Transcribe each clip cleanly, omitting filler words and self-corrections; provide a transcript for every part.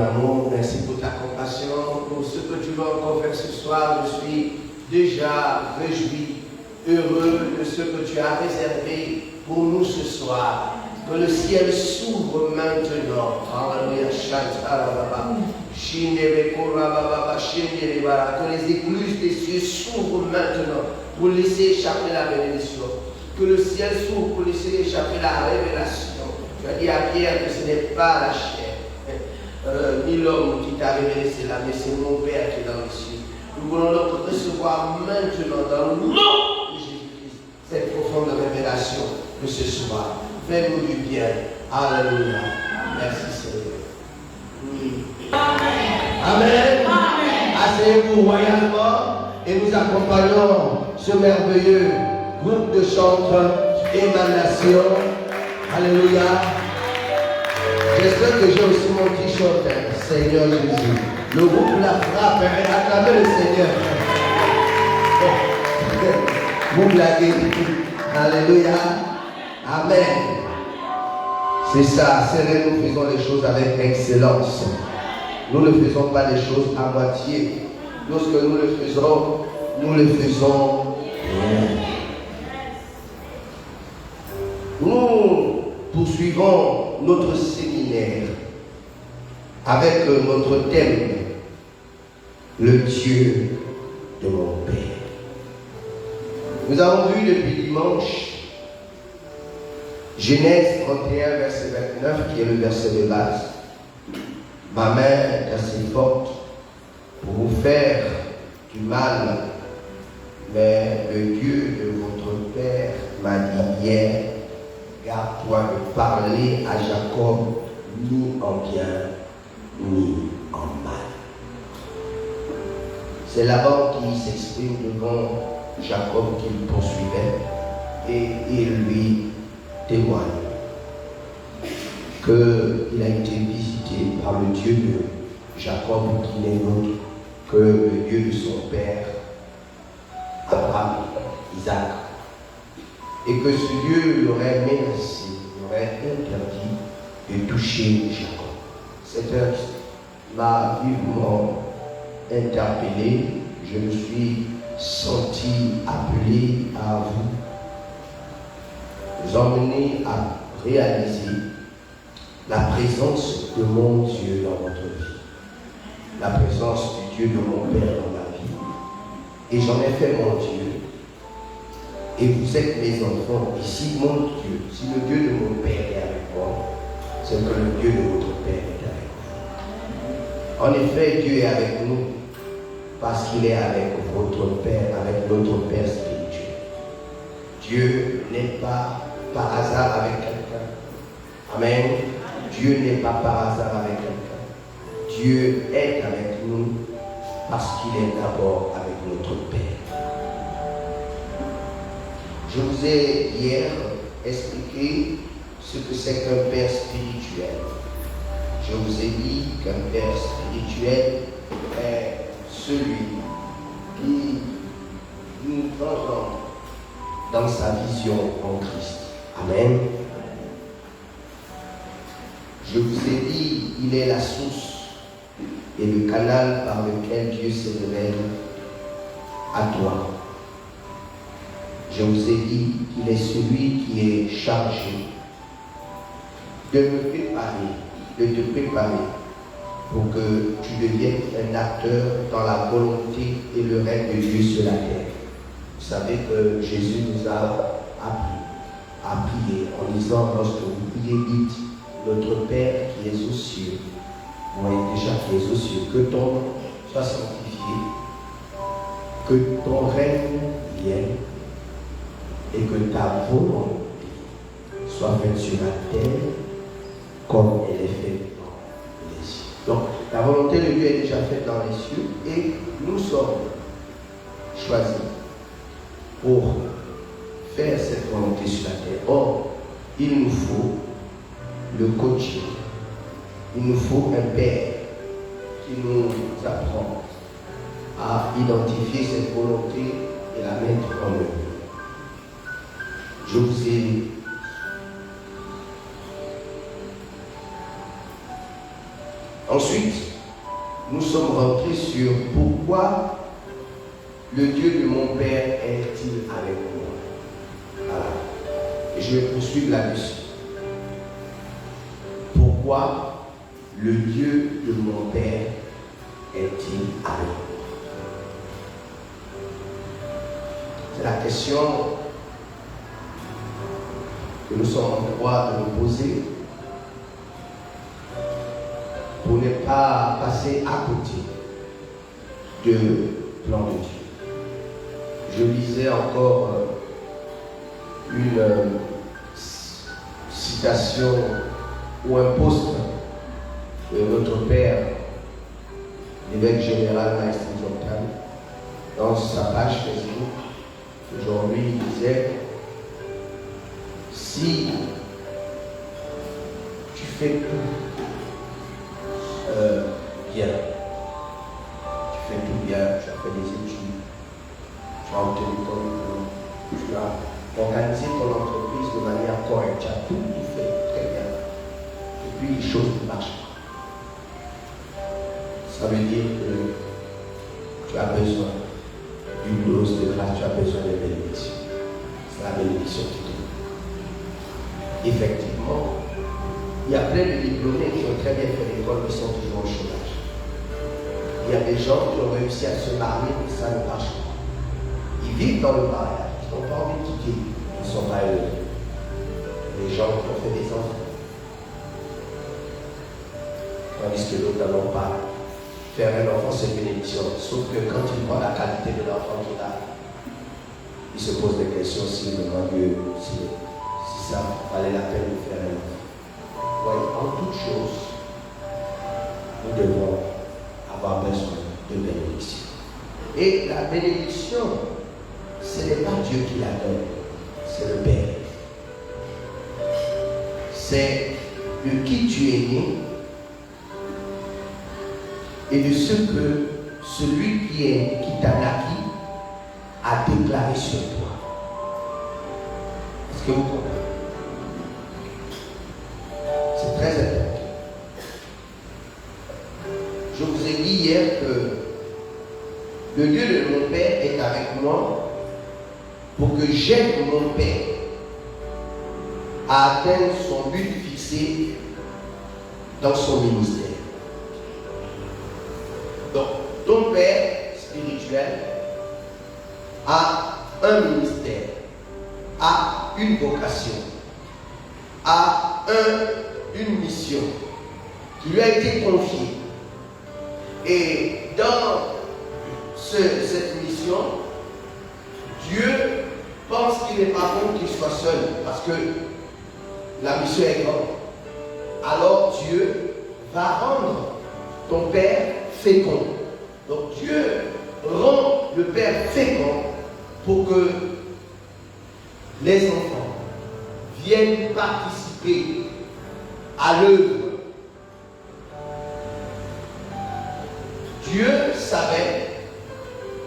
amour, merci pour ta compassion, pour ce que tu vas encore faire ce soir. Je suis déjà réjoui, heureux de ce que tu as réservé pour nous ce soir. Que le ciel s'ouvre maintenant. Alléluia. Que les écluses des cieux s'ouvrent maintenant pour laisser échapper la bénédiction. Que le ciel s'ouvre pour laisser échapper la révélation. Tu as dit à Pierre que ce n'est pas la chair, ni l'homme qui t'a révélé cela, mais c'est mon Père qui est dans les cieux. Nous voulons donc recevoir maintenant dans le nom de Jésus-Christ cette profonde révélation de ce soir. Fais-nous du bien. Alléluia. Merci Seigneur. Amen. Asseyez-vous royalement et nous accompagnons ce merveilleux groupe de chanteurs Émanation. Alléluia. J'espère que j'ai aussi mon t-shirt, Seigneur Jésus. Le groupe La Frappe, acclamez le Seigneur. Vous blaguez. Alléluia. Amen. C'est ça, c'est nous faisons les choses avec excellence. Nous ne faisons pas les choses à moitié. Lorsque nous le faisons bien. Nous poursuivons notre séminaire avec notre thème, le Dieu de mon Père. Nous avons vu depuis dimanche Genèse 31, verset 29, qui est le verset de base. Ma main est assez forte pour vous faire du mal, mais le Dieu de votre Père m'a dit hier, garde-toi de parler à Jacob ni en bien, ni en mal. C'est Laban qui s'exprime devant Jacob qui le poursuivait et il lui témoigne qu'il a été visité par le Dieu de Jacob qui n'est autre que le Dieu de son père Abraham, Isaac, et que ce Dieu l'aurait menacé, l'aurait interdit de toucher Jacob. Cette heure m'a vivement interpellé. Je me suis senti appelé à vous emmener à réaliser la présence de mon Dieu dans votre vie, la présence du Dieu de mon Père dans ma vie. Et j'en ai fait mon Dieu. Et vous êtes mes enfants. Et si mon Dieu, si le Dieu de mon Père est avec moi, c'est que le Dieu de votre Père est avec vous. En effet, Dieu est avec nous parce qu'il est avec votre Père, avec notre Père spirituel. Dieu n'est pas par hasard avec quelqu'un. Amen. Dieu n'est pas par hasard avec quelqu'un. Dieu est avec nous parce qu'il est d'abord avec notre Père. Je vous ai hier expliqué ce que c'est qu'un Père spirituel. Je vous ai dit qu'un Père spirituel est celui qui nous transforme dans sa vision en Christ. Amen. Je vous ai dit, il est la source et le canal par lequel Dieu se révèle à toi. Je vous ai dit qu'il est celui qui est chargé de me préparer, de te préparer pour que tu deviennes un acteur dans la volonté et le règne de Dieu sur la terre. Vous savez que Jésus nous a appris à prier en disant, lorsque vous priez, dites, notre Père qui est aux cieux, voyez déjà qui est aux cieux, que ton nom soit sanctifié, que ton règne vienne et que ta volonté soit faite sur la terre comme elle est faite dans les cieux. Donc, la volonté de Dieu est déjà faite dans les cieux et nous sommes choisis pour faire cette volonté sur la terre. Or, il nous faut le coaching. Il nous faut un père qui nous apprend à identifier cette volonté et la mettre en œuvre. Je vous ai Ensuite, nous sommes rentrés sur pourquoi le Dieu de mon Père est-il avec moi. Voilà. Et je vais poursuivre là-dessus. Pourquoi le Dieu de mon Père est-il avec moi? C'est la question que nous sommes en droit de nous poser pour ne pas passer à côté du plan de Dieu. Je lisais encore une citation ou un post de notre père, l'évêque général Maestri Jonathan, dans sa page Facebook. Aujourd'hui, il disait: si tu fais tout bien, tu fais tout bien, tu as fait des études, tu as obtenu ton diplôme, tu as organisé ton entreprise de manière correcte, tu as tout fait très bien, et puis les choses ne marchent pas. Ça veut dire que tu as besoin d'une dose de grâce, tu as besoin de bénédiction. C'est la bénédiction qui te donne. Effectivement, il y a plein de diplômés qui ont très bien fait l'école, mais sont toujours au chômage. Il y a des gens qui ont réussi à se marier, mais ça ne marche pas. Ils vivent dans le mariage, ils n'ont pas envie de quitter, ils ne sont pas heureux. Les gens qui ont fait des enfants, tandis que d'autres n'en ont pas. Faire un enfant, c'est une bénédiction. Sauf que quand il voit la qualité de l'enfant qu'il a, il se pose des questions si vraiment Dieu, si ça valait la peine de faire un enfant. Voyez, en toute chose, nous devons avoir besoin de bénédiction. Et la bénédiction, ce n'est pas Dieu qui la donne, c'est le Père. C'est de qui tu es né et de ce que celui qui t'a naquit a déclaré sur toi. Est-ce que vous comprenez? C'est très important. Je vous ai dit hier que le Dieu de mon Père est avec moi pour que j'aide mon Père à atteindre son but fixé dans son ministère. Donc, ton Père spirituel a un ministère, a une vocation, a une mission qui lui a été confiée. Et dans cette mission, Dieu pense qu'il n'est pas bon qu'il soit seul parce que la mission est grande. Alors Dieu va rendre ton Père fécond. Donc Dieu rend le Père fécond pour que les enfants viennent participer à l'œuvre. Dieu savait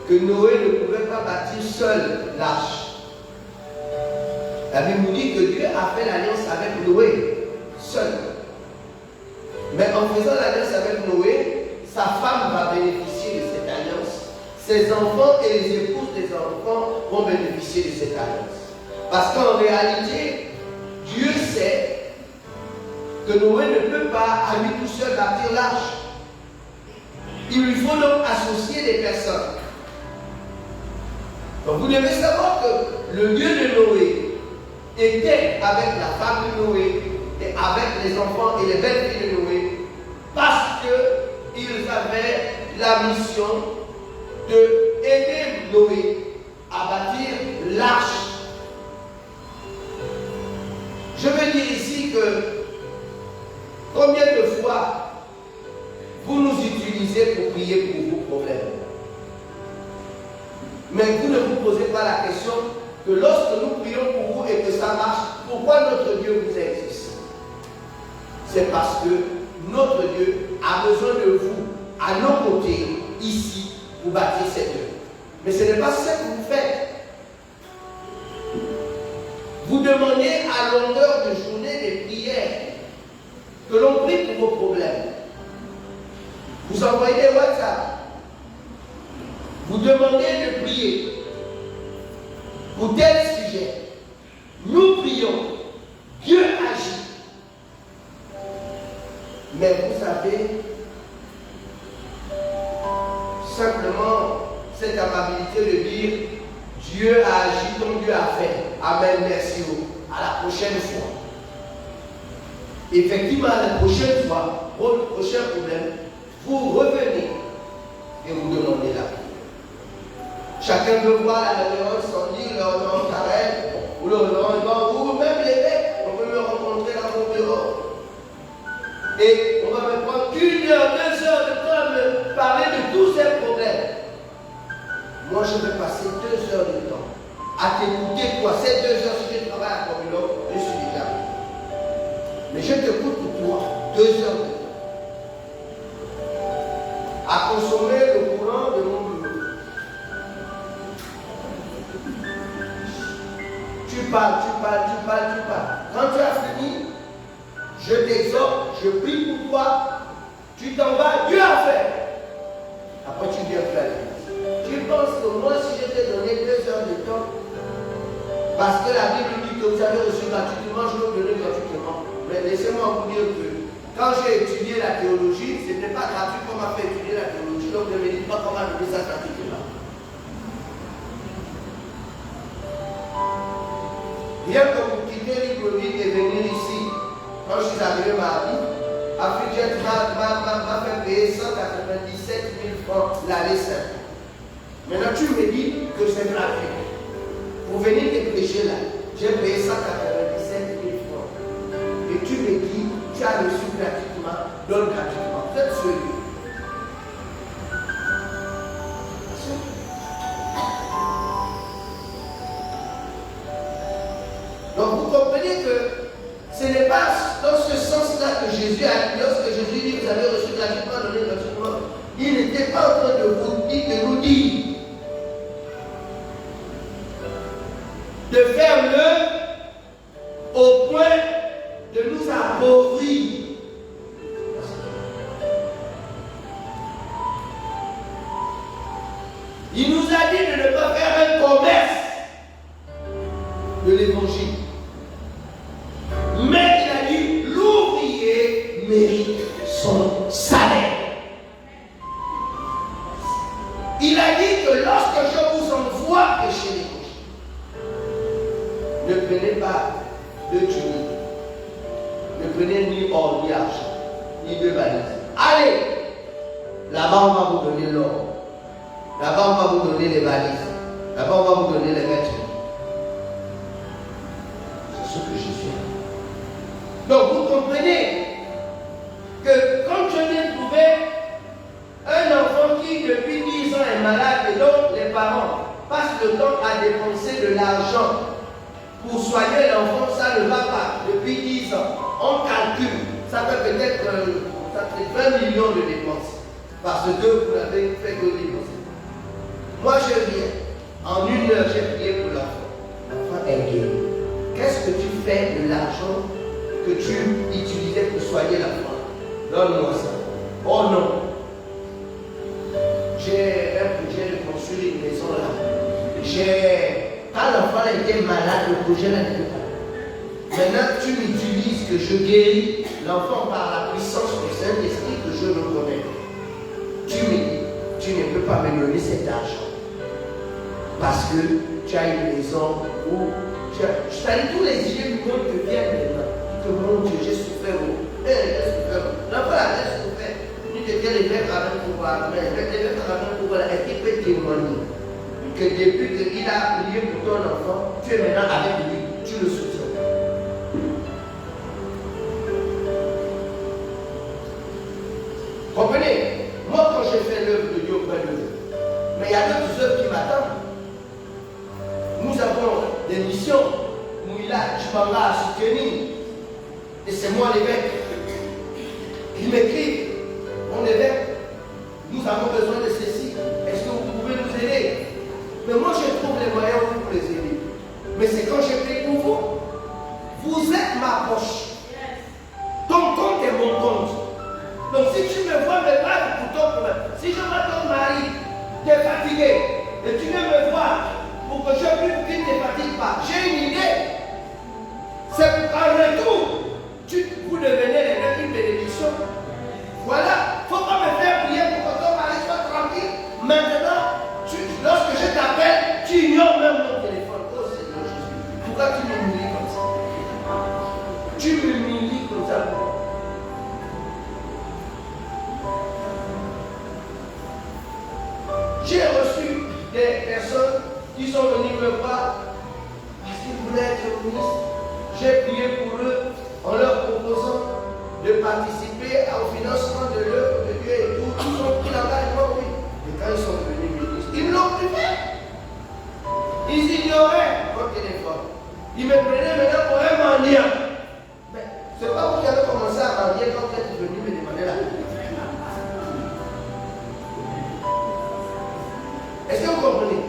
que Noé ne pouvait pas bâtir seul l'arche. La Bible nous dit que Dieu a fait l'alliance avec Noé seul. Mais en faisant l'alliance avec Noé, sa femme va bénéficier de cette alliance. Ses enfants et les épouses des enfants vont bénéficier de cette alliance. Parce qu'en réalité, Dieu sait que Noé ne peut pas à lui tout seul bâtir l'arche. Il lui faut donc associer des personnes. Donc vous devez savoir que le Dieu de Noé était avec la femme de Noé et avec les enfants et les belles filles de Noé parce qu'ils avaient la mission d'aider Noé à bâtir l'arche. Je veux dire ici que combien de fois vous nous utilisez pour prier pour vos problèmes. Mais vous ne vous posez pas la question que lorsque nous prions pour vous et que ça marche, pourquoi notre Dieu vous exauce? C'est parce que notre Dieu a besoin de vous, à nos côtés, ici, pour bâtir cette œuvre. Mais ce n'est pas ce que vous faites. Vous demandez à longueur de journée des prières, que l'on prie pour vos problèmes. Vous envoyez des WhatsApp. Vous demandez de prier pour tel sujet. Nous prions. Dieu agit. Mais vous savez, simplement cette amabilité de dire Dieu a agi comme Dieu a fait. Amen, merci. À la prochaine fois. Effectivement, la prochaine fois, votre prochain problème, vous revenez et vous demandez la prière. Chacun peut voir la révérende sans dire le révérend Karel ou le révérend ou même l'évêque. On peut me rencontrer dans mon bureau. Et on va me prendre 1 heure, 2 heures de temps à me parler de tous ces problèmes. Moi, je vais passer 2 heures de temps à t'écouter. Quoi, ces 2 heures, si je travaille à Communion, je suis déjà. Mais je t'écoute pour toi 2 heures de temps. À consommer le courant de mon bureau. Tu parles. Quand tu as fini, je t'exhorte, je prie pour toi, tu t'en vas, Dieu a fait. Après tu viens faire. Tu penses que moi, si je t'ai donné 2 heures de temps, parce que la Bible dit que vous avez reçu gratuitement, je vais vous donner gratuitement. Mais laissez-moi vous dire que quand j'ai étudié la théologie, ce n'est pas gratuit qu'on m'a fait étudier la théologie, donc ne me dites pas qu'on m'a donné ça gratuitement. Bien que vous quittez Libreville et venir ici, quand je suis arrivé à Marie, Afrijet m'a fait payer 197 000 francs l'aller simple. Maintenant, tu me dis que c'est gratuit. Pour venir te prêcher là, j'ai payé 197 000 francs. Et tu me dis, tu as reçu gratuitement, donne gratuitement. Vous êtes sérieux. Donc vous comprenez que ce n'est pas dans ce sens-là que Jésus a dit, lorsque Jésus dit vous avez reçu gratuitement, donné gratuitement, il n'était pas en train de vous dire, de nous dire de faire le au point de nous appauvrir. Il nous a dit de ne pas faire un commerce de l'évangile. Mais il a dit l'ouvrier mérite son salaire. Il a dit que lorsque je vous envoie prêcher l'évangile, ne prenez pas de tunique, ne prenez ni or ni argent, ni de valises. Allez, là-bas on va vous donner l'or, là-bas on va vous donner les valises, là-bas on va vous donner les vêtements. Ce que Jésus a. Donc vous comprenez que quand je viens trouver un enfant qui depuis 10 ans est malade et donc les parents passent le temps à dépenser de l'argent pour soigner l'enfant, ça ne va pas. Depuis 10 ans, on calcule, ça fait peut-être 20 millions de dépenses parce que vous l'avez fait que dépenser. Moi je viens, en 1 heure j'ai prié pour l'enfant. L'enfant est guéri. Qu'est-ce que tu fais de l'argent que tu utilisais pour soigner l'enfant? Donne-moi ça. Oh non. J'ai un projet de construire une maison là. Quand l'enfant était malade, le projet n'était pas. Maintenant, tu m'utilises que je guéris l'enfant par la puissance du Saint-Esprit que je le connais. Tu me dis, tu ne peux pas me donner cet argent. Parce que tu as une maison où je t'ai dit tous les idées du monde te viennent maintenant. Que mon Dieu, j'ai souffert. L'enfant a souffert. Tu te dis les verres à pour voir. Les verres à pour voir. Est-ce qu'il peut témoigner que depuis qu'il a prié pour ton enfant, tu es maintenant avec lui, tu le soutiens. Comprenez? Moi, quand j'ai fait l'œuvre de Dieu auprès de vous, mais il y a d'autres œuvres qui m'attendent. Nous avons des missions. Mouila, Chibamba à soutenir. Et c'est moi l'évêque. Il m'écrit, mon évêque, nous avons besoin de ceci. Est-ce que vous pouvez nous aider? Mais moi je trouve les moyens pour les aider. Mais c'est quand je prie pour vous. Vous êtes ma poche. Ton compte est mon compte. Donc si tu me vois me battre pour ton tu es fatigué et tu viens me voir pour que je prie pour qu'il ne te fatigue pas. J'ai une idée. C'est pour qu'en retour, vous devenez une bénédiction. Voilà. Il ne faut pas me faire prier pour que ton mari soit tranquille. Maintenant, lorsque je t'appelle, tu ignores même mon téléphone. Oh Seigneur Jésus, pourquoi tu m'humilies comme ça? Tu m'humilies comme ça. J'ai reçu des personnes qui sont venues me voir parce qu'ils voulaient être ministres. J'ai prié pour eux en leur proposant de participer au financement de l'œuvre de Dieu et tout. Ils ont pris l'engagement, oui. Et quand ils sont devenus ministres, ils l'ont plus fait. Ils ignoraient mon téléphone. Ils me prenaient maintenant pour un mendiant. Mais c'est pas vous qui avez commencé à mendier quand vous êtes venu me demander la paix. Est-ce que vous comprenez?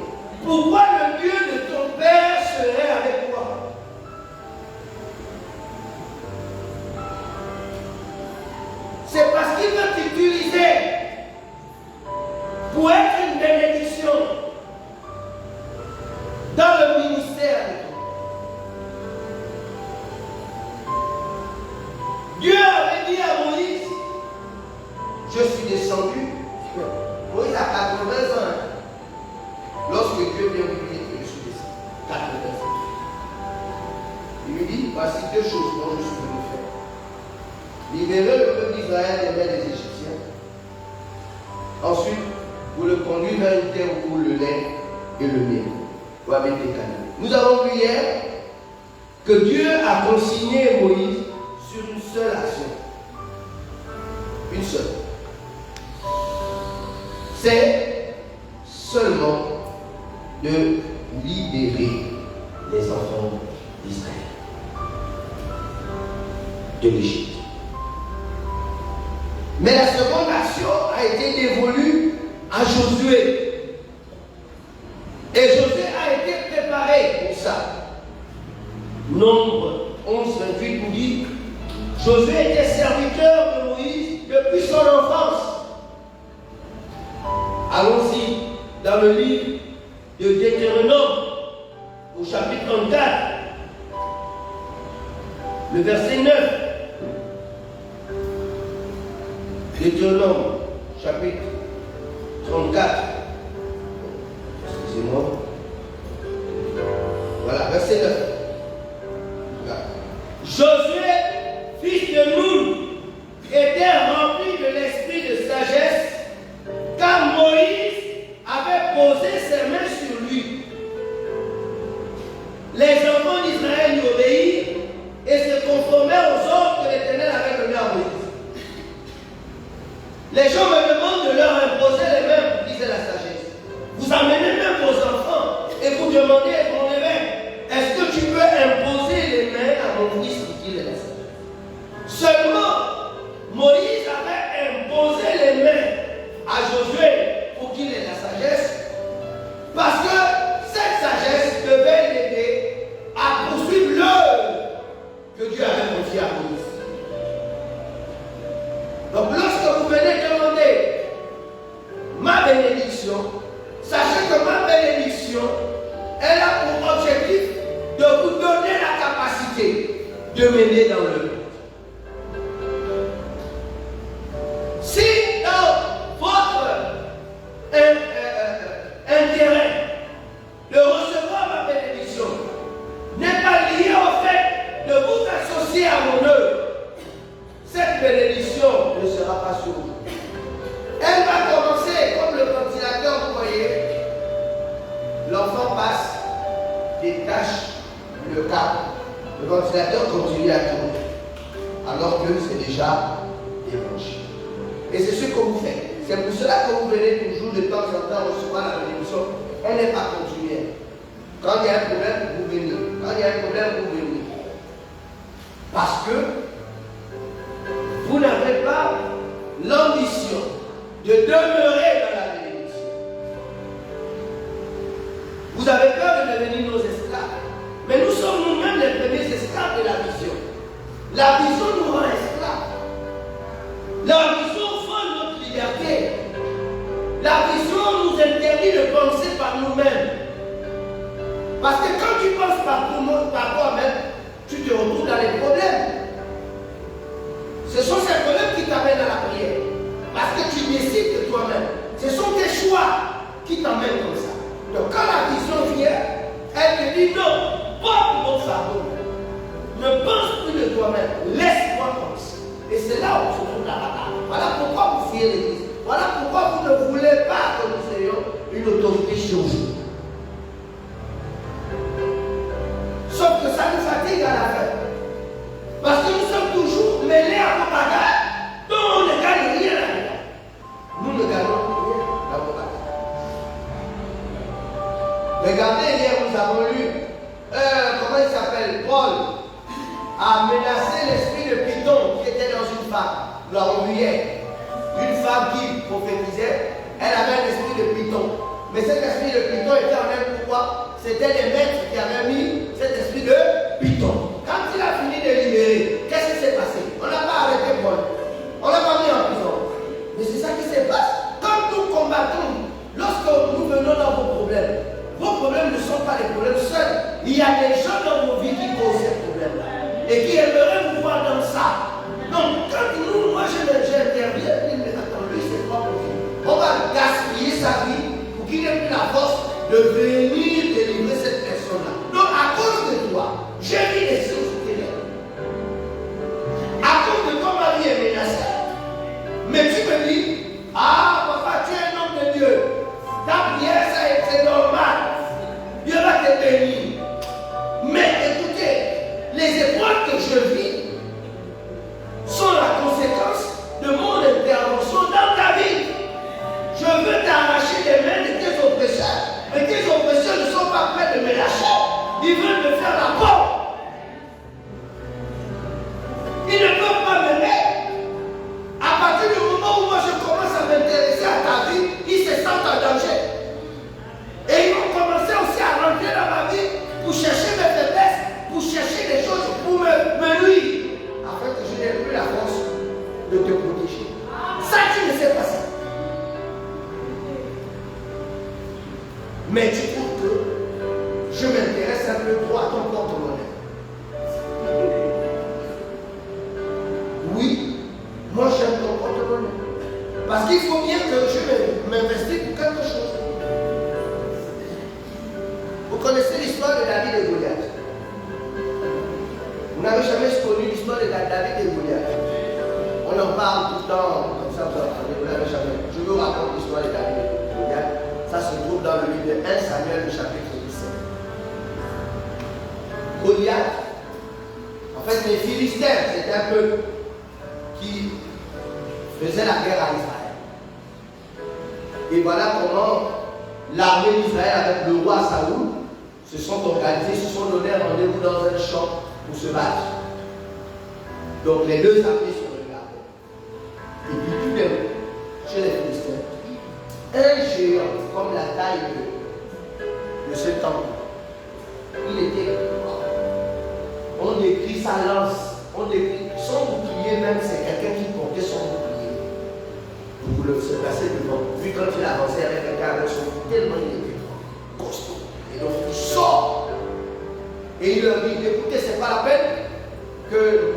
Pourquoi le Dieu de ton Père serait avec toi? C'est parce qu'il veut t'utiliser pour être une bénédiction dans le ministère de Dieu. Dieu avait dit à Moïse, je suis descendu. Moïse a 80 ans. Lorsque Dieu vient lui dire que je suis descendu, 80 ans. Il lui dit, voici deux choses dont je suis venu faire. Libérer le peuple d'Israël des mains des Égyptiens. Ensuite, vous le conduire vers une terre où le lait et le miel doivent être canaux. Nous avons vu hier que Dieu a consigné Moïse sur une seule action. Une seule. C'est seulement de libérer les enfants d'Israël de l'Égypte. Mais la seconde action a été dévolue à Josué. Et Josué a été préparé pour ça. Nombre 11-28 nous dit, Josué était serviteur de Moïse depuis son enfance. Allons-y dans le livre de Deutéronome, au chapitre 34, le verset 9. Deutéronome, chapitre 34. Excusez-moi. Voilà, verset 9. Voilà. Josué, fils de Nun, était rempli de l'esprit de sagesse, car Moïse avait posé ses mains sur lui. Les enfants d'Israël lui obéirent et se conformèrent aux ordres que l'Éternel avait donnés à Moïse. Les gens me demandent de leur imposer les mains, disait la sagesse. Vous amenez même vos enfants et vous demandez à mon évêque, est-ce que tu peux imposer les mains à mon fils pour qu'il ait la sagesse? Seulement, Moïse avait imposé les mains à Josué pour qu'il ait la sagesse, parce que cette sagesse devait l'aider à poursuivre l'œuvre que Dieu avait confiée à Moïse. Donc lorsque vous venez demander ma bénédiction, sachez que ma bénédiction, elle a pour objectif de vous donner la capacité de mener dans le monde. Si dans votre intérêt de recevoir ma bénédiction n'est pas lié au fait de vous associer à mon œuvre, cette bénédiction ne sera pas sur vous. Elle va commencer comme le ventilateur, vous voyez. L'enfant passe, détache le câble. Le ventilateur continue à tourner, alors que c'est déjà débranché. Et c'est ce que vous faites. C'est pour cela que vous venez toujours de temps en temps recevoir la bénédiction. Elle n'est pas continuelle. Quand il y a un problème, vous venez. Quand il y a un problème, vous venez. Parce que vous n'avez pas l'ambition de demeurer dans la bénédiction. Vous avez peur de devenir nos esclaves. Mais nous sommes nous-mêmes les premiers esclaves de la vision. La vision nous rend esclaves. La vision vole notre liberté. La vision nous interdit fini de penser par nous-mêmes. Parce que quand tu penses par toi-même, tu te retrouves dans les problèmes. Ce sont ces problèmes qui t'amènent à la prière. Parce que tu décides de toi-même. Ce sont tes choix qui t'emmènent comme ça. Donc quand la vision vient, elle te dit non, pas pour ton fardeau. Ne pense plus de toi-même. Laisse-moi penser. Et c'est là où se trouve la bataille. Voilà pourquoi vous fuyez l'église. Voilà pourquoi vous ne voulez pas que nous ayons une autorité sur vous. Sauf que ça nous fatigue à la fin. Parce que nous sommes toujours mêlés à vos bagages dont on ne gagne rien là-dedans. Nous ne gagnons rien dans vos bagages. Regardez, hier nous avons lu, comment il s'appelle, Paul a menacé l'esprit de Python qui était dans une femme. Nous l'avons vu hier. Une femme qui prophétisait, elle avait un esprit de Python. Mais cet esprit de Python était en elle pourquoi? C'était les maîtres qui avaient mis cet esprit de Python. Quand il a fini de libérer, qu'est-ce qui s'est passé? On n'a pas arrêté Paul. On l'a pas mis en prison. Mais c'est ça qui se passe. Quand nous combattons, lorsque nous venons dans vos problèmes ne sont pas des problèmes seuls. Il y a des gens dans vos vies qui causent ces problèmes-là. Et qui aimeraient vous voir dans ça. Donc, quand j'interviens, il me dit, attends, lui, c'est pas possible. On va gaspiller sa vie pour qu'il n'ait plus la force de venir délivrer cette personne-là. Donc, à cause de toi, j'ai mis des choses qui est. À cause de toi, ma vie est menacée. Mais tu me dis, ah, papa, tu es un homme de Dieu. Ta prière, c'est normal. Dieu va te bénir. Mais écoutez, les épreuves que je vis sont la conséquence de mon intervention dans ta vie. Je veux t'arracher les mains de tes oppresseurs. Mais tes oppresseurs ne sont pas prêts de me lâcher. Ils veulent me faire la peau. Ils ne peuvent pas m'aimer. À partir du moment où moi je commence à m'intéresser à ta vie, ils se sentent en danger. Et ils vont commencer aussi à rentrer dans ma vie pour chercher mes faiblesses, pour chercher des choses pour me nuire. Afin que je n'ai plus la force de te protéger. Ça, tu ne sais pas ça. Mais tu trouves que je m'intéresse un peu trop à ton porte-monnaie. Oui, moi j'aime ton porte-monnaie. Parce qu'il faut bien que je m'investisse pour quelque chose. Vous connaissez l'histoire de David et Goliath. Vous n'avez jamais connu l'histoire de David et Goliath. On en parle tout le temps, comme ça, vous n'avez jamais. Je vous raconte l'histoire de David et Goliath. Ça se trouve dans le livre de 1 Samuel, le chapitre 17. Goliath, en fait, les Philistins, c'était un peuple qui faisait la guerre à Israël. Et voilà comment l'armée d'Israël, avec le roi Saoul, se sont organisés, se sont donné rendez-vous dans un champ pour se battre. Donc les deux armées se regardaient. Et puis tout d'un coup, chez les Philistins, un géant comme la taille de ce temple, il était grand. On décrit sa lance, on décrit son bouclier même, c'est quelqu'un qui portait son bouclier. Vous le se placer devant. Puis quand il avançait avec quelqu'un avec son bouclier, tellement il était grand, costaud. Et donc il sort. Et il leur dit, écoutez, c'est pas la peine que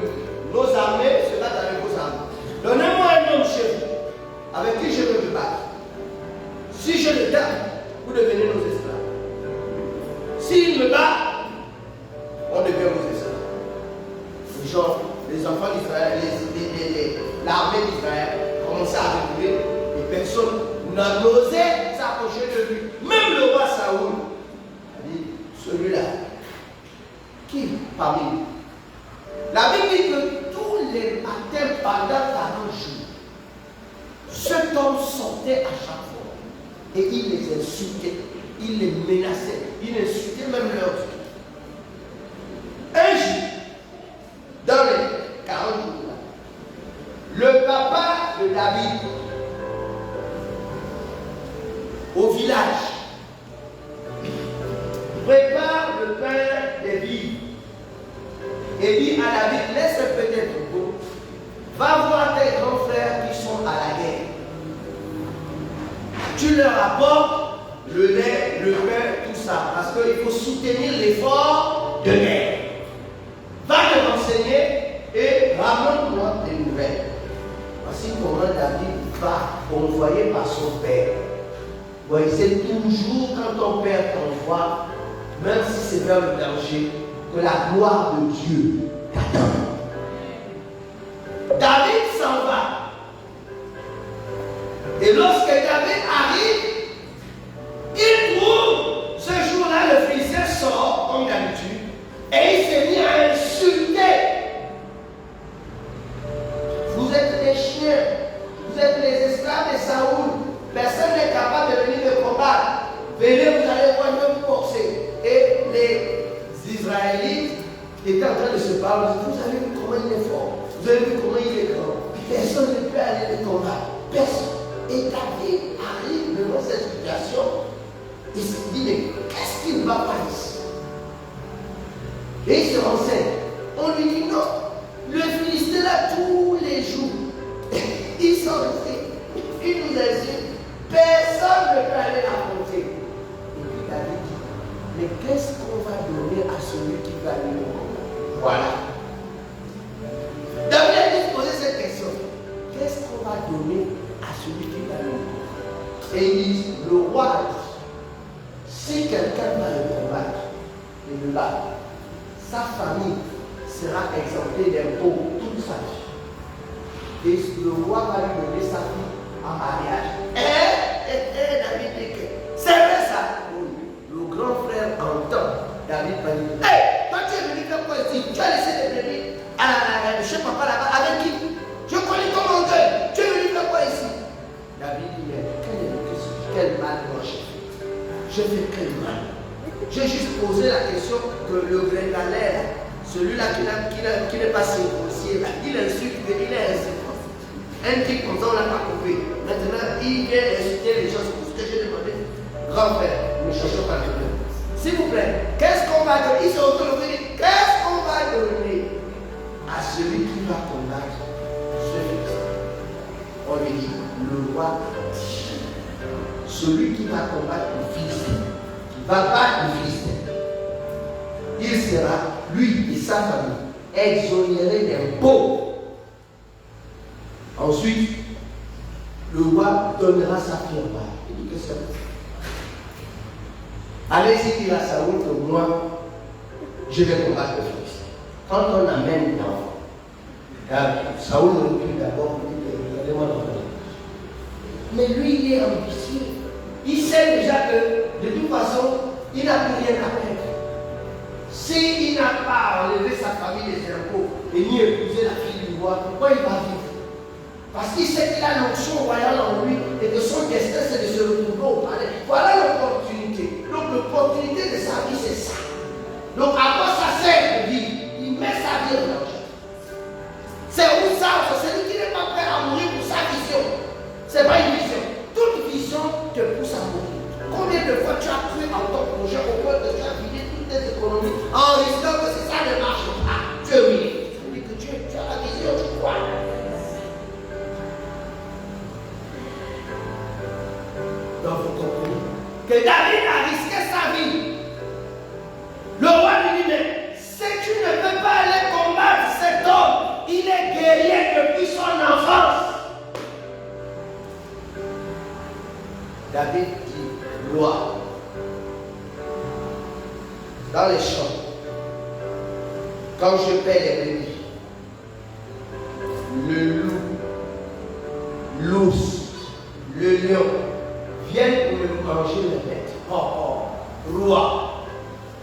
nos armées se battent avec vos armes. Donnez-moi un homme chez vous, avec qui je veux me battre. Si je le tape, vous devenez nos esclaves. S'il me bat, on devient nos esclaves. Genre, les enfants d'Israël, l'armée d'Israël commençaient à reculer et personne n'a osé s'approcher de lui. Même le roi Saoul a dit, celui-là, qui parmi nous? La Bible dit que tous les matins pendant 40 jours, cet homme sortait à chaque fois et il les insultait, il les menaçait, il insultait même leur Dieu. Un jour, dans les 40 jours là, le papa de David au village prépare le pain des vies et dit à David, laisse peut-être beau, va voir tes grands frères qui sont à la guerre. Tu leur apportes le lait, le pain, tout ça. Parce qu'il faut soutenir l'effort de guerre. Va te renseigner et ramène-moi des nouvelles. Voici comment David va convoyé par son père. Oui, c'est toujours quand ton père t'envoie, même si c'est vers le danger, que la gloire de Dieu t'attend. David s'en va. Et lorsque David arrive, il trouve ce jour-là, le Philistin sort comme d'habitude et il s'est mis à insulter. Vous êtes des chiens, vous êtes les esclaves de Saoul. Personne n'est capable de venir me combattre. Venez, vous allez voir, me forcer. Et les Israélites étaient en train de se parler. Vous avez vu comment il est fort. Vous avez vu comment il est grand. Personne ne peut aller le combattre. Personne. Et David arrive devant cette situation. Il se dit, mais qu'est-ce qui ne va pas ici? Et il se renseigne. On lui dit non. Le Philistin là tous les jours. Ils sont restés. Il nous insulte. Personne ne peut aller l'affronter. Et puis David dit, mais qu'est-ce qu'on va donner à celui qui va aller au combat? Voilà. David a dû se poser cette question. Qu'est-ce qu'on va donner à celui qui va aller au combat? Et il dit, le roi a dit, si quelqu'un va le combattre et le bat, sa famille sera exemptée d'impôts toute sa vie. Et le roi va lui donner sa fille en mariage. David dit que c'est vrai ça. Le grand frère entend. David va dire, hey, toi tu es venu faire quoi ici? Tu as laissé tes bébés chez papa là-bas. Avec qui? Je connais ton orgueil. Tu es venu faire quoi ici? David dit, mais quel mal moi j'ai fait? Je fais quel mal? J'ai juste posé la question que le Grengalère, celui-là qui n'est pas circoncis, il insulte, il est insulte. Un type comme ça, on n'a pas compris. Maintenant, il vient insulter les gens. C'est pour ce que j'ai demandé. Grand frère, ne cherchons pas de problème. S'il vous plaît, qu'est-ce qu'on va donner? Ils sont autorisés. Qu'est-ce qu'on va donner à celui qui va combattre ce Philistin? On lui dit, le roi dit, celui qui va combattre le Philistin, qui va battre le Philistin, il sera, lui et sa famille, exonéré d'impôts. Ensuite, le roi donnera sa fille en part. Il dit que c'est bon. Allez-y dire à Saoul que moi, je vais combattre le Philistin. Quand on amène l'enfant, Saoul recule d'abord, il dit que regardez-moi l'enfant. Mais lui, il est ambitieux. Il sait déjà que, de toute façon, il n'a plus rien à perdre. S'il n'a pas enlevé sa famille des impôts et ni épousé la fille du roi, pourquoi il va vivre? Parce qu'il sait qu'il a l'onction royale en lui et que son destin c'est de se retrouver au palais. Voilà l'opportunité. Donc l'opportunité de sa vie c'est ça. Donc à quoi ça sert de vivre? Il met sa vie en danger. C'est où ça? C'est celui qui n'est pas prêt à mourir pour sa vision. C'est pas une vision. Toute vision te pousse à mourir. Combien de fois tu as cru en ton projet au point que tu as vidé toutes tes économies en risquant que ça ne marche pas? Tu es ruiné. Tu dis que tu as la vision, tu crois. Donc vous comprenez que David a risqué sa vie. Le roi lui dit, mais si tu ne peux pas aller combattre cet homme, il est guerrier depuis son enfance. David dit, roi, dans les champs, quand je paie les brebis, le loup, l'ours, le lion, viennent pour me manger la tête. Oh, roi,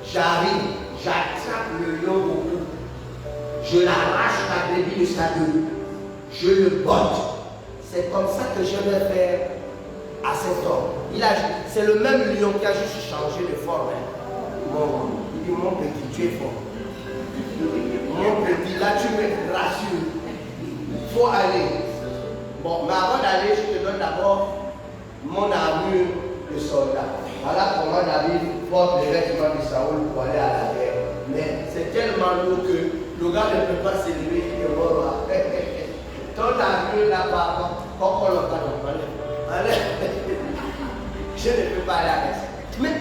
j'arrive, j'attrape le lion au cou, je l'arrache la brebis de sa queue, je le botte. C'est comme ça que je vais faire à cet homme. C'est le même lion qui a juste changé de forme. Il dit, mon petit, tu es fort. Mon petit, là tu me rassures. Il faut aller. Bon, mais avant d'aller, je te donne d'abord mon armure de soldat. Voilà comment David porte les vêtements de Saoul pour aller à la guerre. Mais c'est tellement lourd que le gars ne peut pas s'élever. Il est mort. Ton armure là-bas, comme on l'a pas. Allez. Je je ne peux pas aller avec ça. Mais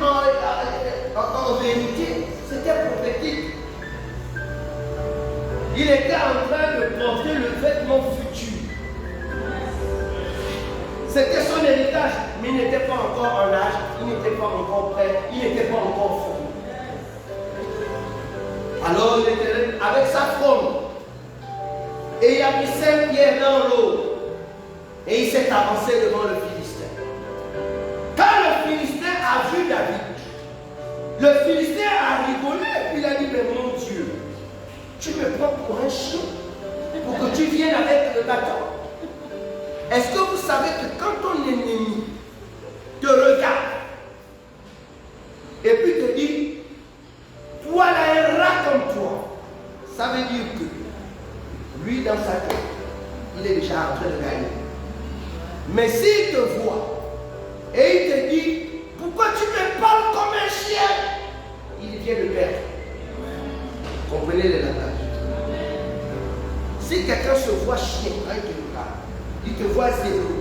en vérité, c'était prophétique. Il était en train de porter le vêtement futur. C'était son héritage, mais il n'était pas encore en âge, il n'était pas encore prêt, il n'était pas encore fou. Alors il était avec sa fronde, et il a mis 5 pierres dans l'eau, et il s'est avancé devant le Philistin. Quand le Philistin a vu David, le Philistin a rigolé, et puis il a dit, mais mon Dieu, tu me prends pour un chien, pour que tu viennes avec le bâton. Est-ce que vous savez que quand ton ennemi te regarde et puis te dit, toi là un rat comme toi, ça veut dire que lui dans sa tête, il est déjà en train de gagner. Mais s'il te voit et il te dit, pourquoi tu me parles comme un chien, il vient de perdre. Comprenez les langages. Si quelqu'un se voit chien quand il te regarde, il te voit zéro.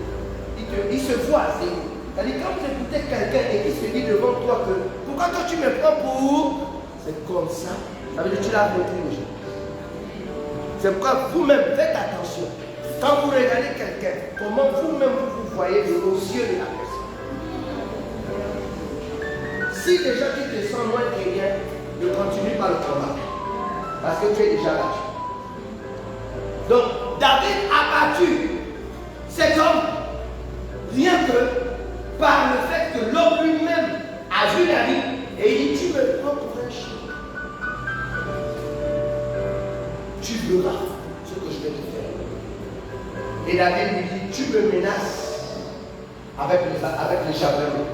Il se voit zéro. C'est-à-dire quand vous écoutez quelqu'un et qui se dit devant toi que pourquoi toi tu me prends pour, c'est comme ça. Ça veut dire que tu l'as montré aux gens. C'est pourquoi vous-même faites attention. Quand vous regardez quelqu'un, comment vous-même vous voyez aux yeux de la personne. Si déjà tu te sens moins que rien, ne continue pas le combat. Parce que tu es déjà là. Donc David a battu cet homme, rien que par le fait que l'homme lui-même a vu David et il dit, tu me prends pour un chien. Tu verras ce que je vais te faire. Et David lui dit, tu me menaces avec les javelots,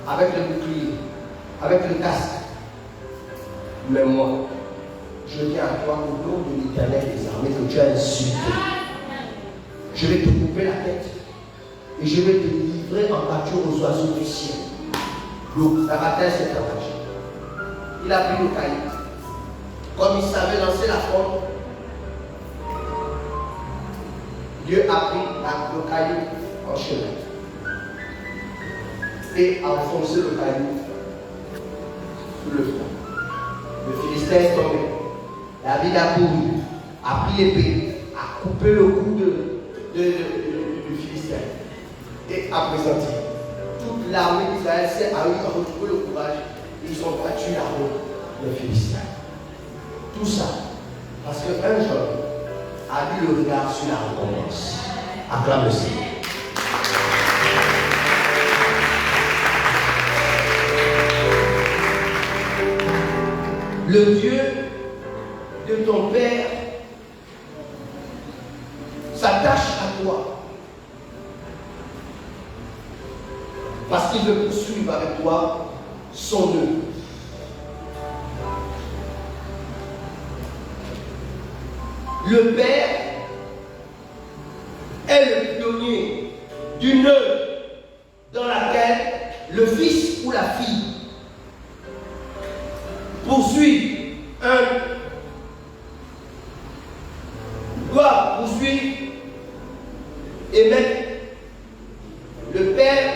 avec le bouclier, avec le casque. Mais moi, je viens à toi au nom de l'Éternel des armées que tu as insulté. Je vais te couper la tête et je vais te livrer en pâture aux oiseaux du ciel. Donc, la bataille s'est engagée. Il a pris le caillou. Comme il savait lancer la fronde, Dieu a pris le caillou en chemin et a enfoncé le caillou sous le front. Le Philistin est tombé. David a couru, a pris l'épée, a coupé le cou du Philistin et a présenté. Toute l'armée d'Israël a eu à retrouver le courage. Ils ont battu l'armée des Philistins. Tout ça parce qu'un jeune a eu le regard sur la récompense. Acclame le Seigneur. Le Dieu de ton Père s'attache à toi parce qu'il veut poursuivre avec toi son œuvre. Le Père est le pionnier d'une œuvre dans laquelle le fils ou la fille poursuit doit poursuivre et mettre. Le Père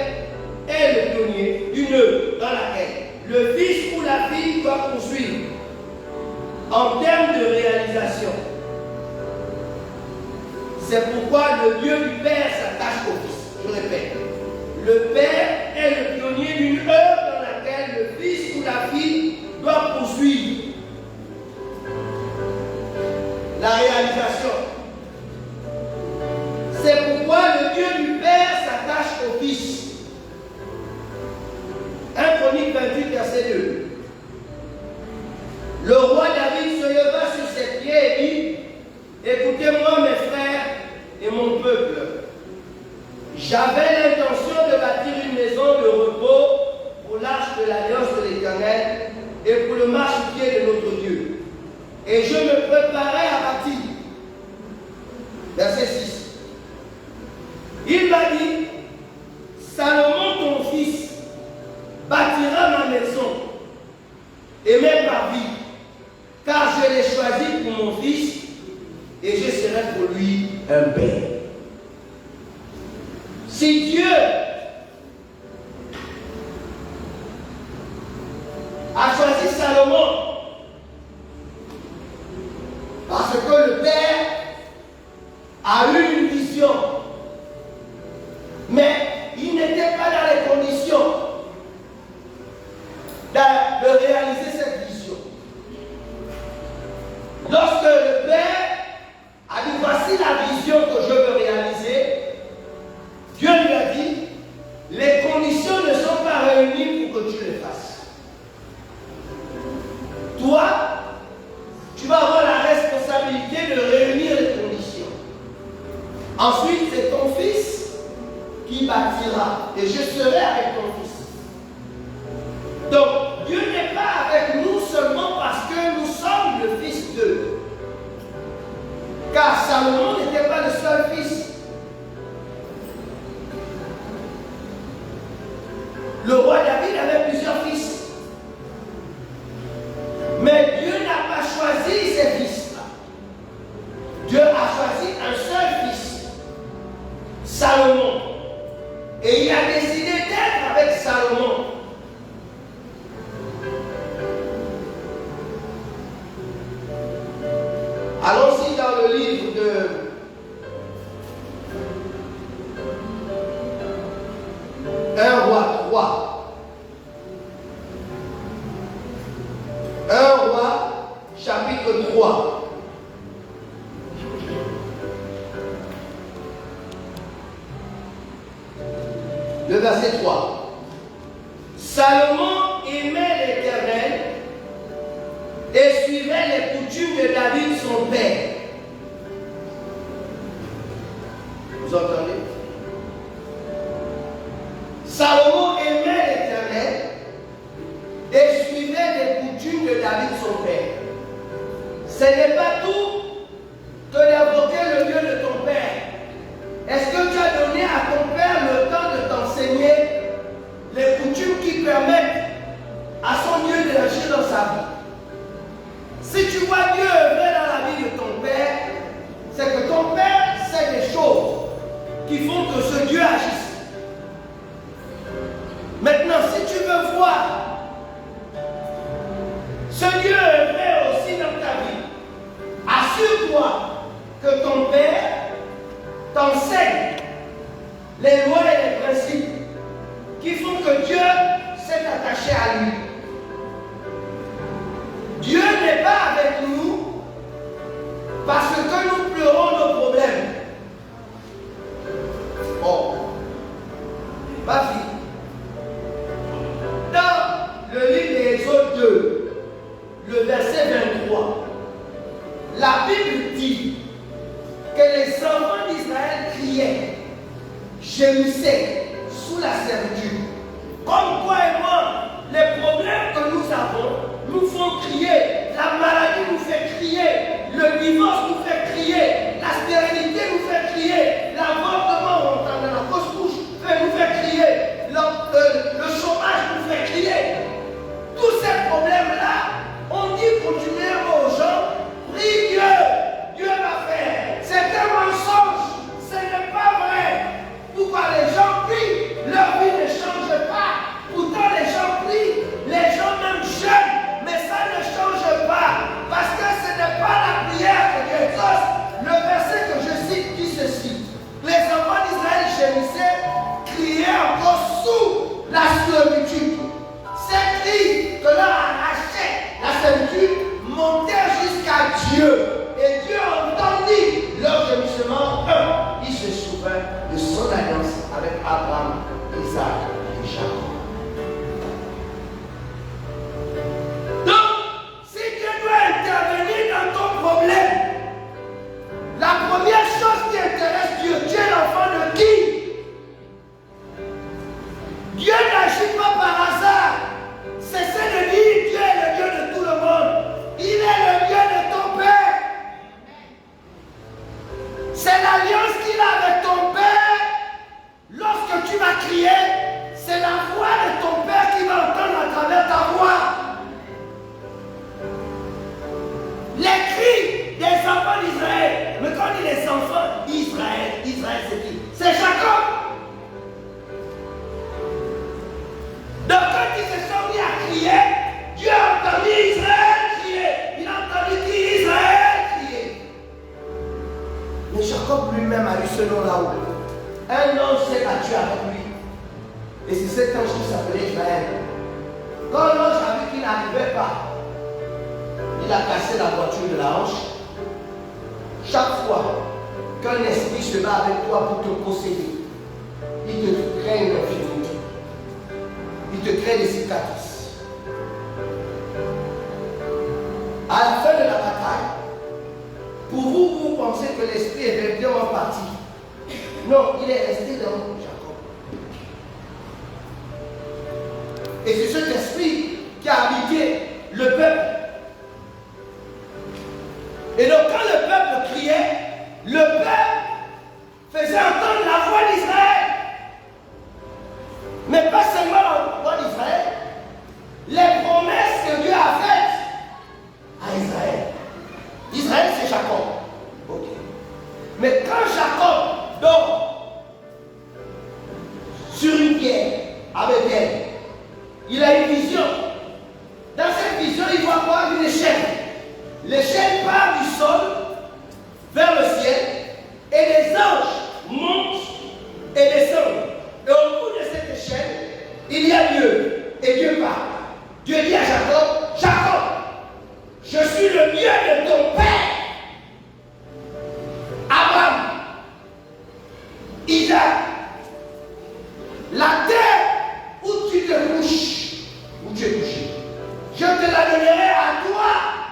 est le pionnier d'une œuvre dans laquelle le fils ou la fille doit poursuivre en termes de réalisation. C'est pourquoi le Dieu du Père s'attache au Fils. Je répète, le Père est le pionnier d'une œuvre dans laquelle le fils ou la fille doit poursuivre la réalisation. C'est pourquoi le Dieu du Père s'attache au Fils. 1 Chroniques 28, verset 2. Le roi David se leva sur ses pieds et dit, écoutez-moi mes frères et mon peuple. J'avais l'intention de bâtir une maison de repos pour l'arche de l'alliance de l'Éternel et pour le marchepied de notre Dieu. Et je me préparais à bâtir. Verset 6. Il m'a dit, Salomon ton fils bâtira ma maison et mes parvis, car je l'ai choisi pour mon fils et je serai pour lui un père. Si Dieu tu le fasses. Toi, tu vas avoir la responsabilité de réunir les conditions. Ensuite, c'est ton fils qui bâtira. Et je serai avec ton fils. Donc, Dieu n'est pas avec nous seulement parce que nous sommes le fils d'eux. Car Salomon n'était pas le seul fils. Le roi David avait plusieurs fils. Mais Dieu n'a pas choisi ces fils-là. Dieu a choisi un seul fils, Salomon. Et il a décidé d'être avec Salomon. Allons-y dans le livre de Un roi 3. Un roi, chapitre 3. Le verset 3. Salomon aimait l'Éternel et suivait les coutumes de David son père. Vous entendez? Salomon aimait l'Éternel et suivait les coutumes de David son père. Ce n'est pas tout que d'invoquer le Dieu de ton père. Est-ce que tu as donné à ton père le temps de t'enseigner les coutumes qui permettent à son Dieu d'agir dans sa vie? Si tu vois Dieu œuvrer dans la vie de ton père, c'est que ton père sait des choses qui font que ce Dieu agisse. Maintenant, si tu veux voir ce Dieu œuvrer aussi dans ta vie, assure-toi que ton père t'enseigne les lois et les principes qui font que Dieu s'est attaché à lui. Dieu n'est pas avec nous parce que nous pleurons nos problèmes. Oh, ma fille. Dans le livre d'Exode 2, le verset 23, la Bible dit que les enfants d'Israël criaient, gémissaient sous la servitude. Comme toi et moi, les problèmes que nous avons nous font crier, la maladie nous fait crier, le divorce nous fait crier, la stérilité nous fait crier, l'avortement dans la fausse couche nous fait crier, le chômage nous fait crier. Tous ces problèmes-là, on dit continuellement aux gens, prie Dieu, Dieu va faire. C'est un mensonge, ce n'est pas vrai. Pourquoi les gens prient, leur vie ne change pas. Pourtant les gens prient, les gens même jeûnent, mais ça ne change pas. Parce que ce n'est pas la prière que Dieu exauce. Le verset que je cite dit ceci. Les enfants d'Israël gémissaient, criaient encore sous la servitude. Ces cris que leur arrachait la servitude montèrent jusqu'à Dieu. Et Dieu entendit leur gémissement. Il se souvint de son alliance avec Abraham, Isaac et Jacob. Donc, si Dieu doit intervenir dans ton problème, la première chose qui intéresse Dieu, tu es l'enfant de qui? Dieu n'agit pas par hasard. Cessez de dire Dieu est le Dieu de tout le monde. Il est le Dieu de ton père. C'est l'alliance qu'il a avec ton père. Lorsque tu vas crier, c'est la voix de ton père qui va entendre à travers ta voix. Les cris des enfants d'Israël. Mais quand on dit les enfants d'Israël, Israël c'est qui? C'est Jacob. Donc quand ils se sont mis à crier, Dieu a entendu Israël crier. Il a entendu qui? Israël crier. Mais Jacob lui-même a eu ce nom là-haut. Un ange s'est battu avec lui. Et c'est cet ange qui s'appelait Israël. Quand l'ange a vu qu'il n'arrivait pas, il a cassé la voiture de la hanche. Chaque fois qu'un esprit se bat avec toi pour te posséder, il te crée une infirmité. Il te crée des cicatrices. À la fin de la bataille, pour vous, vous pensez que l'esprit est effectivement parti. Non, il est resté dans Jacob. Et c'est cet esprit qui a habité le peuple. Et donc quand le peuple criait, le peuple faisait entendre la voix d'Israël. Mais pas seulement la voix d'Israël, les promesses que Dieu a faites à Israël. Israël, c'est Jacob. Ok. Mais quand Jacob dort sur une pierre avec elle, il a une vision. Dans cette vision, il voit quoi? Une échelle. L'échelle part du sol vers le ciel et les anges montent et descendent. Et au bout de cette échelle, il y a Dieu. Et Dieu parle. Dieu dit à Jacob, Jacob, je suis le Dieu de ton père. Abraham, Isaac, la terre où tu te couches, où tu es couché, je te la donnerai à toi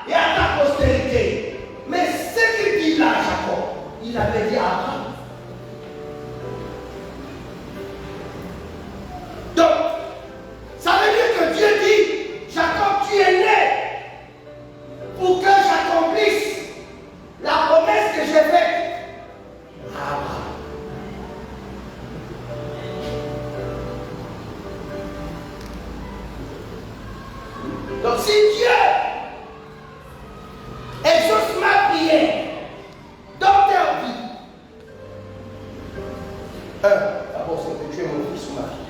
et à ta postérité. Mais ce qu'il dit là, Jacob, il avait dit à Abraham. Donc, ça veut dire que Dieu dit, Jacob, tu es né pour que j'accomplisse la promesse que j'ai faite à Abraham. Donc si Dieu exauce ma prière dans ta vie, d'abord c'est que tu es mon fils ou ma fille.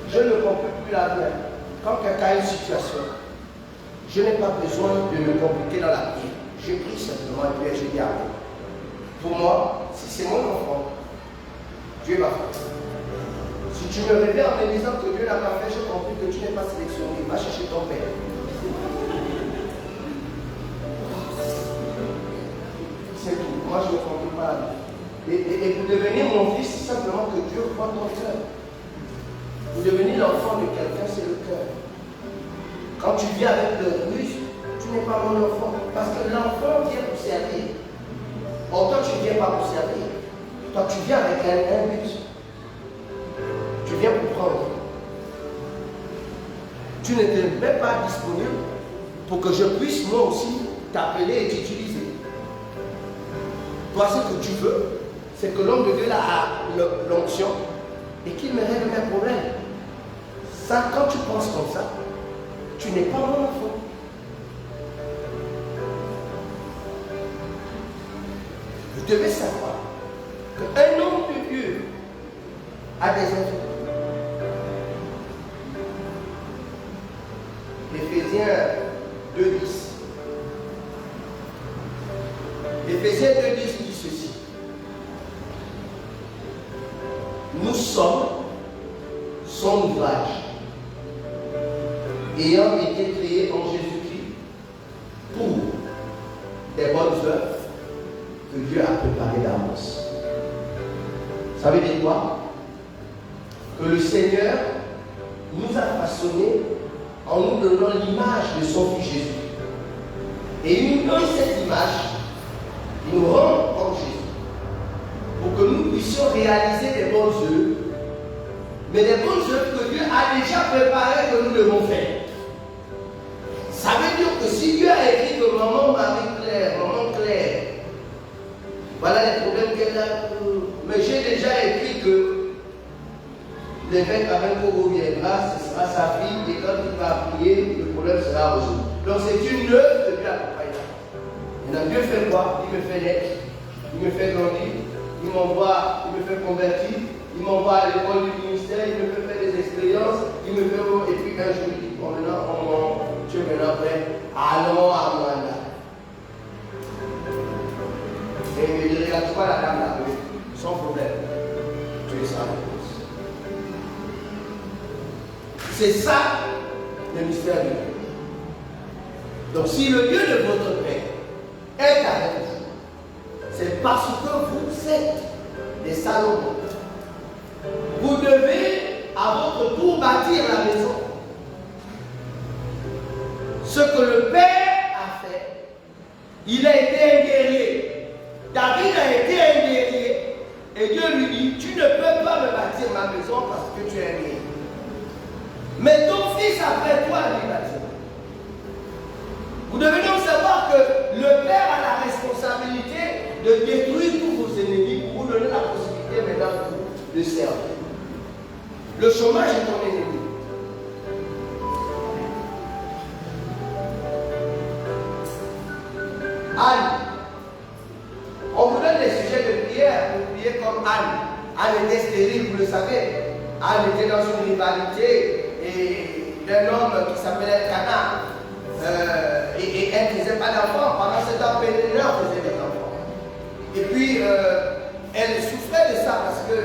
Je ne complique plus la vie. Quand quelqu'un a une situation, je n'ai pas besoin de me compliquer dans la prière. Je prie simplement et puis je dis à Dieu. Pour moi, si c'est mon enfant, Dieu va faire. Si tu me réveilles en me disant que Dieu n'a pas fait, je comprends que tu n'es pas sélectionné. Va chercher ton père. C'est tout. Moi, je ne comprends pas la vie. Et pour devenir mon fils, c'est simplement que Dieu voit ton cœur. Pour devenir l'enfant de quelqu'un, c'est le cœur. Quand tu vis avec le ruse, tu n'es pas mon enfant. Parce que l'enfant vient pour servir. Or, toi, tu ne viens pas pour servir. Toi, tu viens avec un but. Tu viens pour prendre. Tu n'étais même pas disponible pour que je puisse moi aussi t'appeler et t'utiliser. Toi, ce que tu veux, c'est que l'homme de Dieu a l'onction et qu'il me règle mes problèmes. Ça, quand tu penses comme ça, tu n'es pas mon enfant. Vous devez savoir qu'un homme de Dieu a des enfants. Éphésiens 2.10. Éphésiens 2.10 dit ceci. Nous sommes son ouvrage, ayant été créés en Jésus-Christ pour des bonnes œuvres que Dieu a préparées d'avance. Ça veut dire quoi? Que le Seigneur nous a façonnés en nous donnant l'image de son Fils Jésus. Et il nous donne cette image, il nous rend en Jésus, pour que nous puissions réaliser des bonnes œuvres, mais des bonnes œuvres que Dieu a déjà préparées que nous devons faire. Ça veut dire que si Dieu a écrit que maman Marie-Claire, maman Claire, voilà les problèmes qu'elle a, mais j'ai déjà écrit que l'évêque avec Kogo viendra, ce sera sa fille, et quand il va prier, le problème sera résolu. Donc c'est une œuvre de Dieu accompagnée. Maintenant Dieu fait quoi? Il me fait naître, il me fait grandir, il m'envoie, il me fait convertir, il m'envoie à l'école du ministère, il me fait faire des expériences, il me fait, et puis quand je lui dis, bon maintenant, tu es maintenant prêt, allons à Moana. Et il me dit, regarde pas la dame là, sans problème, tu es sa réponse. C'est ça le mystère de Dieu. Donc si le Dieu de votre Père est avec vous, c'est parce que vous êtes des Salomon. Vous devez à votre tour bâtir la maison que tu es rien. Mais ton fils après toi, lui, va dire. Vous devez donc savoir que le Père a la responsabilité de détruire tous vos ennemis pour vous donner la possibilité maintenant de servir. Le chômage est ton ennemi. Anne, on vous donne des sujets de prière, vous priez comme Anne. Anne était stérile, vous le savez. Anne était dans une rivalité d'un homme qui s'appelait Cana. Et elle ne faisait pas d'enfants. Pendant ce temps, Pénélope faisait des enfants. Et puis, elle souffrait de ça parce que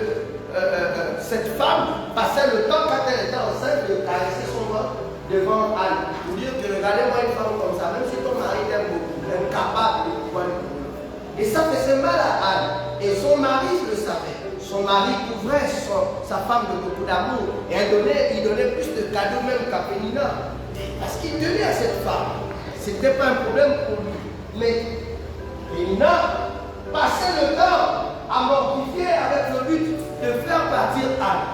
cette femme passait le temps, quand elle était enceinte, de caresser son ventre devant Anne. Pour dire que regardez-moi une femme comme ça, même si ton mari t'aime beaucoup, incapable de pouvoir le courir. Et ça faisait mal à Anne. Et son mari le savait. Son mari couvrait sa femme de beaucoup d'amour. Et il donnait plus de cadeaux même qu'à Pénina. Parce qu'il tenait à cette femme. Ce n'était pas un problème pour lui. Mais Pénina passait le temps à mortifier avec le but de faire partir Anne.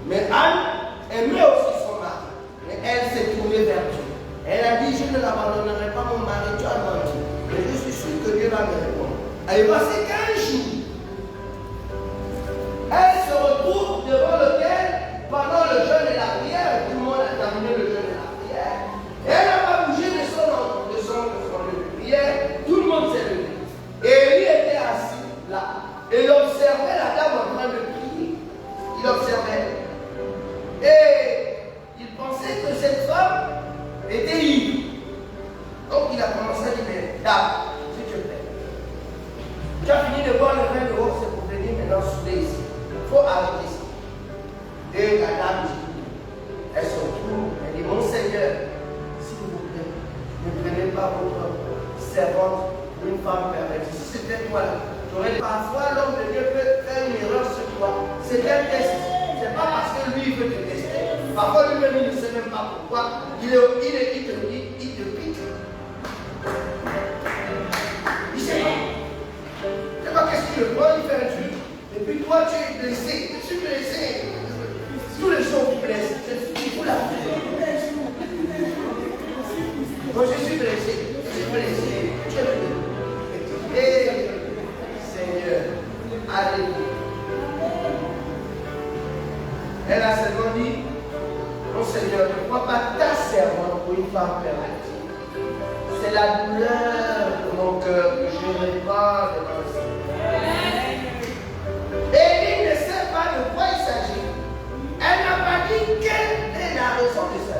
Mais Anne aimait aussi son mari. Mais elle s'est tournée vers Dieu. Elle a dit, je ne l'abandonnerai pas mon mari, tu as menti. Mais je suis sûr que Dieu va me répondre. Elle est passée 15 jours. Elle se retrouve devant lequel, pendant le jeûne et la prière, tout le monde a terminé le jeûne et la prière. Elle n'a pas bougé de son lieu de prière, tout le monde s'est levé. Et lui était assis là. Et il observait la dame en train de prier. Il observait. Et il pensait que cette femme était ivre. Donc il a commencé à dire, dame, s'il te plaît. Tu as fini de boire le vin dehors, c'est pour venir maintenant souder ici. Il faut arrêter ça. Et la dame dit, elle se retourne, elle dit, mon Seigneur, s'il vous plaît, ne prenez pas votre servante pour une femme pervertie. Si c'était toi là, j'aurais dit, parfois l'homme de Dieu peut faire une erreur sur toi. C'est un test. C'est pas parce que lui il veut te tester. Parfois lui-même il ne sait même pas pourquoi. Il te pique. Il sait pas. Tu sais pas qu'est-ce qu'il le prend, il fait un truc. Et puis toi tu es blessé. Je suis blessé. Tous les gens qui blessent, il faut la faire. Moi je suis blessé. Je suis blessé. Et Seigneur, alléluia. Elle a seulement dit, non Seigneur, ne prends pas ta servante pour une femme pervertie. C'est la douleur de mon cœur que je répare devant le Seigneur. Élie ne sait pas de quoi il s'agit. Elle n'a pas dit quelle est la raison de ça.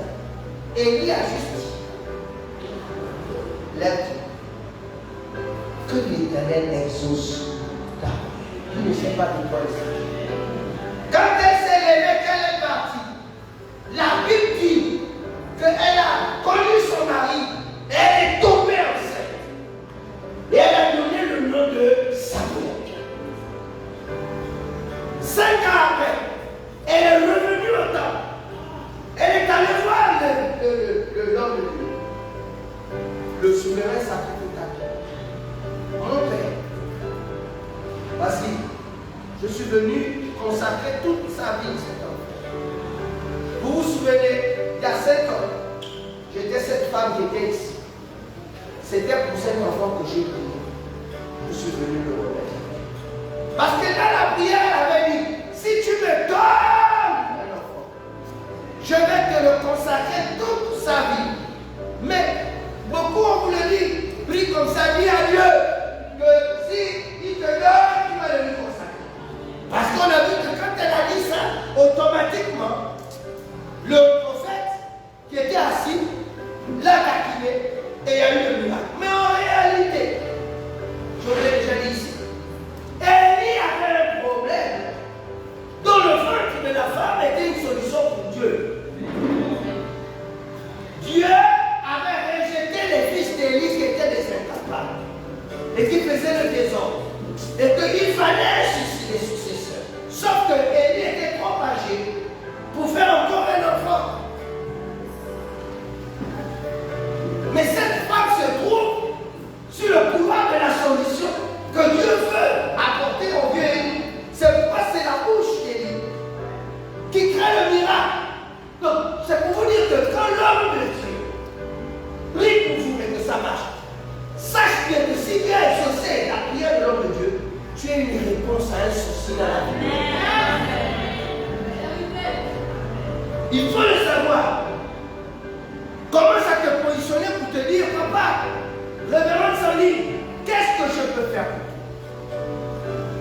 Élie a juste dit, lève-toi. Que l'Éternel exauce ta prière. Il ne sait pas de quoi il s'agit. Quand elle s'est levée, qu'elle est partie, la Bible dit qu'elle a connu son mari, elle est tombée enceinte. Et elle a donné le nom de Samuel. 5 ans après, elle est revenue au temple. Elle est allée voir l'homme de Dieu. Le souverain sacrificateur. Mon père, voici, je suis venu consacrer toute sa vie à cet homme. Vous vous souvenez, il y a 5 ans, j'étais cette femme qui était ici. C'était pour cet enfant que j'ai prié. Je suis venu le remettre. Parce que dans la prière, elle avait dit, si tu me donnes un enfant, je vais te le consacrer toute sa vie. Mais beaucoup on vous le dit, prie comme ça, dis à Dieu que si il te donne, tu vas le lui consacrer. Parce qu'on a vu que quand elle a dit ça, automatiquement, le prophète qui était assis l'a taquiné et il y a eu le miracle. Mais en réalité, je vous l'ai déjà dit ici, Élie avait un problème Donc, c'est pour vous dire que quand l'homme de Dieu prie pour vous et que ça marche, sache bien que si Dieu est exaucé la prière de l'homme de Dieu, tu as une réponse à un souci dans la vie. Il faut le savoir. Commence à te positionner pour te dire, papa, révérende Sandrine, qu'est-ce que je peux faire pour toi?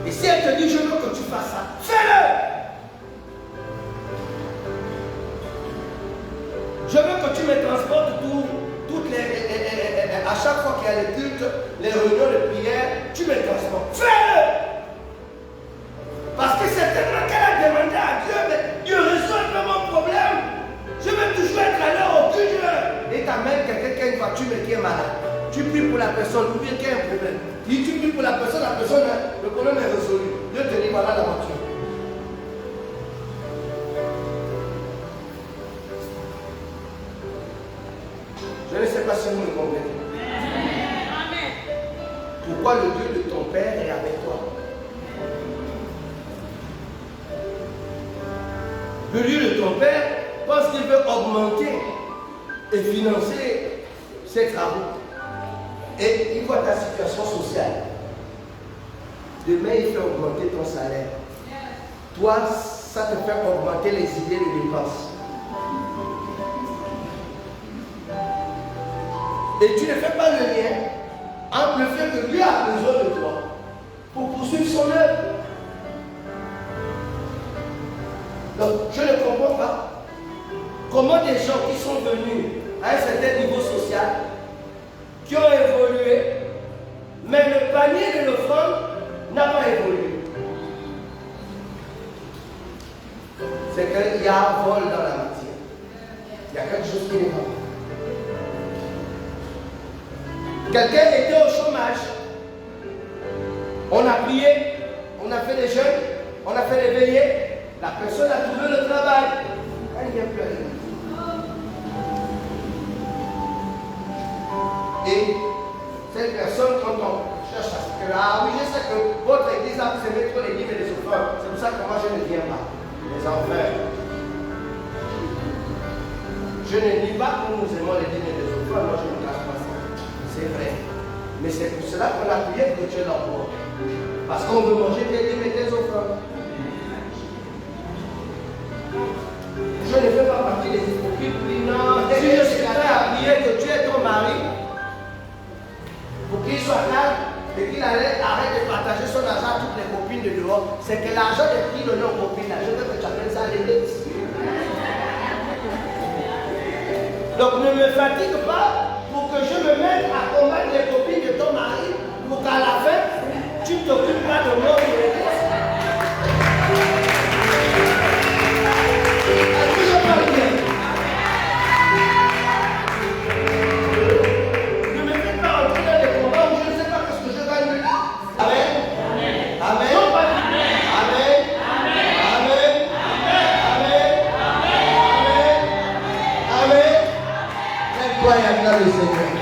Et si elle te dit, je veux que tu fasses ça, fais-le. Je veux que tu me transportes toutes à chaque fois qu'il y a les cultes, les réunions de prière, tu me transportes. Fais-le! Parce que certainement qu'elle a demandé à Dieu, mais Dieu résolve mon problème. Je veux toujours être à l'heure au culte. Et t'amènes quelqu'un qui a une voiture mais qui est malade. Tu pries pour la personne, ou bien qui a un problème. Si tu pries pour la personne, le problème est résolu. Dieu te dit, voilà la voiture. Je ne sais pas si vous me comprenez. Pourquoi le Dieu de ton Père est avec toi? Le Dieu de ton Père pense qu'il veut augmenter et financer ses travaux. Et il voit ta situation sociale. Demain, il fait augmenter ton salaire. Toi, ça te fait augmenter les idées de dépenses. Et tu ne fais pas le lien entre le fait que Dieu a besoin de toi pour poursuivre son œuvre. Donc, je ne comprends pas comment des gens qui sont venus à un certain niveau social, qui ont évolué, mais le panier de l'offrande n'a pas évolué. C'est qu'il y a un vol dans la matière. Il y a quelque chose qui n'est pas. Quelqu'un était au chômage. On a prié, on a fait des jeûnes, on a fait des veillées. La personne a trouvé le travail. Elle n'y a plus rien. Et cette personne, quand on cherche à ce que ah oui, je sais que votre église a fait trop les livres et les offrandes. C'est pour ça que moi je ne viens pas. Les enfants. Je ne dis pas que nous aimons les livres et les offrandes. Moi je ne cache pas ça. C'est vrai. Mais c'est pour cela qu'on a prié que Dieu l'envoie. Parce qu'on veut manger tes livres et tes offrandes. Je ne fais pas partie des hypocrites. Non, si je suis prêt à prier que tu es ton mari, pour qu'il soit calme et qu'il arrête de partager son argent à toutes les copines de dehors, c'est que l'argent est pris donné aux copines. Je veux que tu appelles ça l'église. Donc ne me fatigue pas pour que je me mette à combattre les copines de ton mari pour qu'à la fin, tu ne t'occupes pas de moi de l'église. Est-ce que je parle bien? Ne me fais pas entrer dans des combats où je ne sais pas ce que je gagne. Amen. Amen. Amen. Amen. Amen. Amen. Amen. Amen. Amen. Amen.